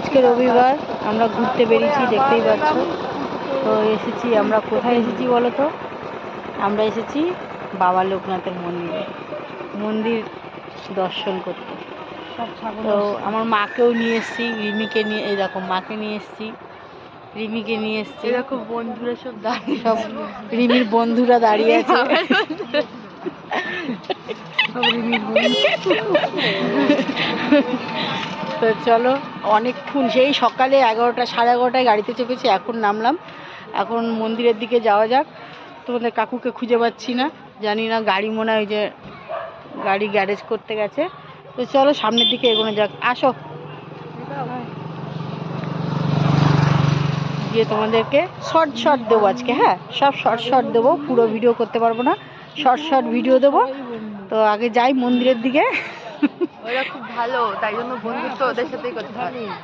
আজকে রবিবার, আমরা ঘুরতে বেরিয়েছি, দেখতেই পাচ্ছ। তো এসেছি আমরা, কোথায় এসেছি বলো তো? আমরা এসেছি বাবা লোকনাথের মন্দির দর্শন করতে। তো আমার মাকেও নিয়ে এসেছি, রিমিকে নিয়ে, এই দেখো মাকে নিয়ে এসেছি, রিমিকে নিয়ে এসেছি। এরকম বন্ধুরা সব দাঁড়িয়ে, সব রিমির বন্ধুরা দাঁড়িয়ে আছে। তো চলো, অনেকক্ষণ, সেই সকালে 11টা সাড়ে 11টায় গাড়িতে চেপেছি, এখন নামলাম। এখন মন্দিরের দিকে যাওয়া যাক। তোমাদের কাকুকে খুঁজে পাচ্ছি না, জানি না, গাড়ি মনে হয় যে গাড়ি গ্যারেজ করতে গেছে। তো চলো সামনের দিকে এগোনো যাক, আসো। গিয়ে তোমাদেরকে শর্ট দেবো আজকে, হ্যাঁ সব শর্ট দেবো, পুরো ভিডিও করতে পারবো না, শর্ট ভিডিও দেবো। তো আগে যাই মন্দিরের দিকে। ওরা খুব ভালো, তাই জন্য বন্ধুত্ব ওদের সাথেই করতে হয়।